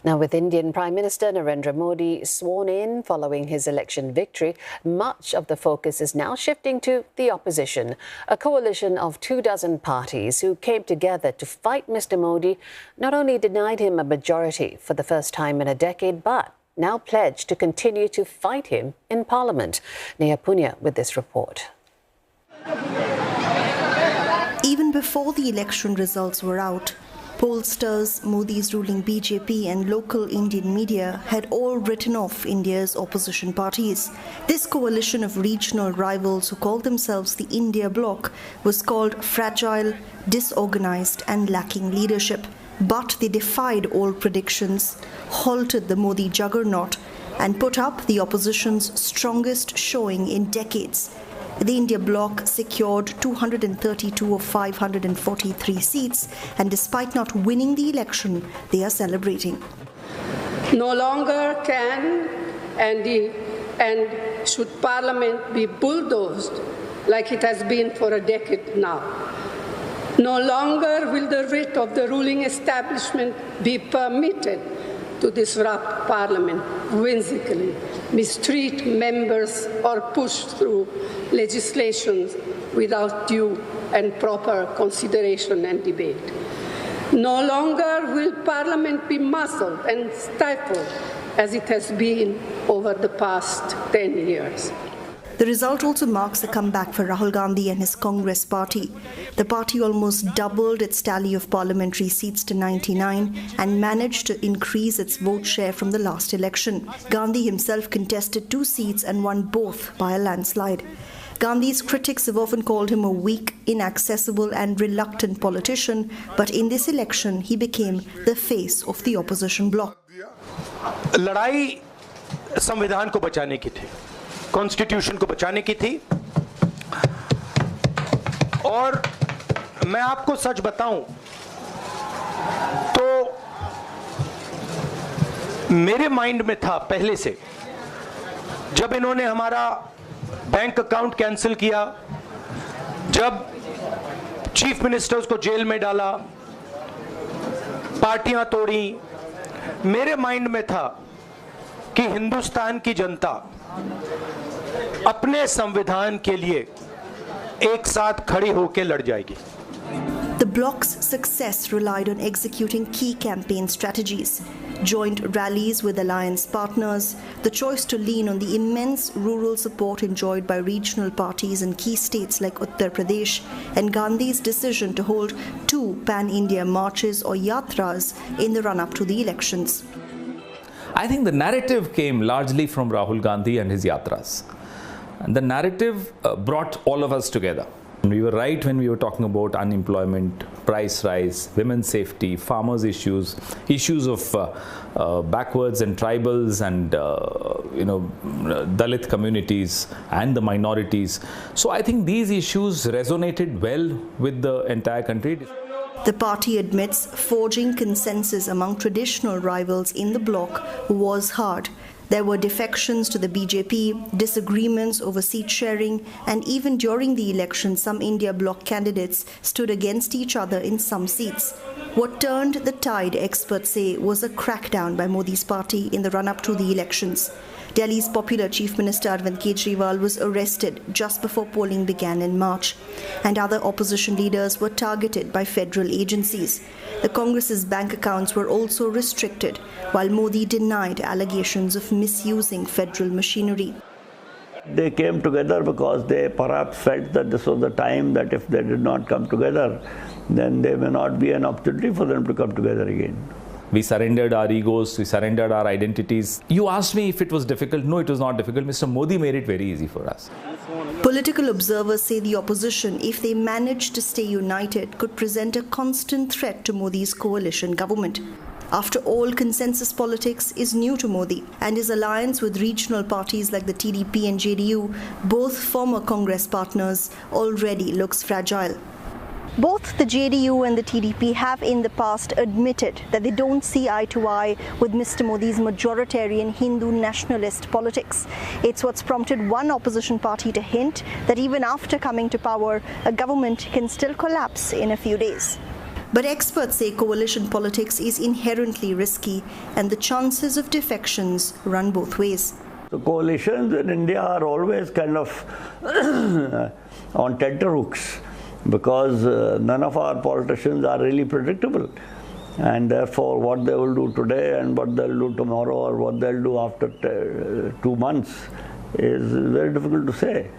Now, with Indian Prime Minister Narendra Modi sworn in following his election victory, much of the focus is now shifting to the opposition. A coalition of 24 parties who came together to fight Mr. Modi not only denied him a majority for the first time in a decade, but now pledged to continue to fight him in Parliament. Neha Poonia with this report. Even before the election results were out, pollsters, Modi's ruling BJP and local Indian media had all written off India's opposition parties. This coalition of regional rivals who called themselves the India Bloc was called fragile, disorganized and lacking leadership. But they defied all predictions, halted the Modi juggernaut and put up the opposition's strongest showing in decades. The India Bloc secured 232 of 543 seats, and despite not winning the election, they are celebrating. No longer can and should Parliament be bulldozed like it has been for a decade now. No longer will the writ of the ruling establishment be permitted to disrupt Parliament whimsically, mistreat members or push through legislation without due and proper consideration and debate. No longer will Parliament be muzzled and stifled as it has been over the past 10 years. The result also marks a comeback for Rahul Gandhi and his Congress party. The party almost doubled its tally of parliamentary seats to 99 and managed to increase its vote share from the last election. Gandhi himself contested 2 seats and won both by a landslide. Gandhi's critics have often called him a weak, inaccessible and reluctant politician, but in this election he became the face of the opposition bloc. लड़ाई संविधान को बचाने की थी, constitution को बचाने की थी। और मैं आपको सच बताऊं तो मेरे माइंड में था पहले से, जब इन्होंने हमारा बैंक अकाउंट कैंसिल किया, जब चीफ मिनिस्टर्स को जेल में डाला, पार्टियां तोड़ी, मेरे माइंड में था कि हिंदुस्तान की जनता अपने संविधान के लिए एक साथ खड़ी होकर लड़ जाएगी। The bloc's success relied on executing key campaign strategies, joint rallies with alliance partners, the choice to lean on the immense rural support enjoyed by regional parties in key states like Uttar Pradesh, and Gandhi's decision to hold 2 pan-India marches or yatras in the run-up to the elections. I think the narrative came largely from Rahul Gandhi and his yatras. And the narrative brought all of us together. We were right when we were talking about unemployment, price rise, women's safety, farmers' issues, issues of backwards and tribals and Dalit communities and the minorities. So I think these issues resonated well with the entire country. The party admits forging consensus among traditional rivals in the bloc was hard. There were defections to the BJP, disagreements over seat sharing, and even during the election, some India Bloc candidates stood against each other in some seats. What turned the tide, experts say, was a crackdown by Modi's party in the run-up to the elections. Delhi's popular Chief Minister Arvind Kejriwal was arrested just before polling began in March, and other opposition leaders were targeted by federal agencies. The Congress's bank accounts were also restricted, while Modi denied allegations of misusing federal machinery. They came together because they perhaps felt that this was the time that if they did not come together, then there may not be an opportunity for them to come together again. We surrendered our egos, we surrendered our identities. You asked me if it was difficult. No, it was not difficult. Mr. Modi made it very easy for us. Political observers say the opposition, if they managed to stay united, could present a constant threat to Modi's coalition government. After all, consensus politics is new to Modi, and his alliance with regional parties like the TDP and JDU, both former Congress partners, already looks fragile. Both the JDU and the TDP have in the past admitted that they don't see eye to eye with Mr. Modi's majoritarian Hindu nationalist politics. It's what's prompted one opposition party to hint that even after coming to power, a government can still collapse in a few days. But experts say coalition politics is inherently risky and the chances of defections run both ways. So coalitions in India are always kind of on tenterhooks because none of our politicians are really predictable. And therefore what they will do today and what they'll do tomorrow or what they'll do after 2 months is very difficult to say.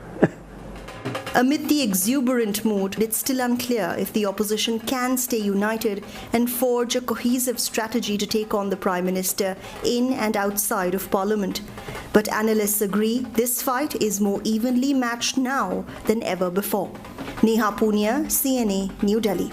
Amid the exuberant mood, it's still unclear if the opposition can stay united and forge a cohesive strategy to take on the Prime Minister in and outside of Parliament. But analysts agree this fight is more evenly matched now than ever before. Neha Poonia, CNA, New Delhi.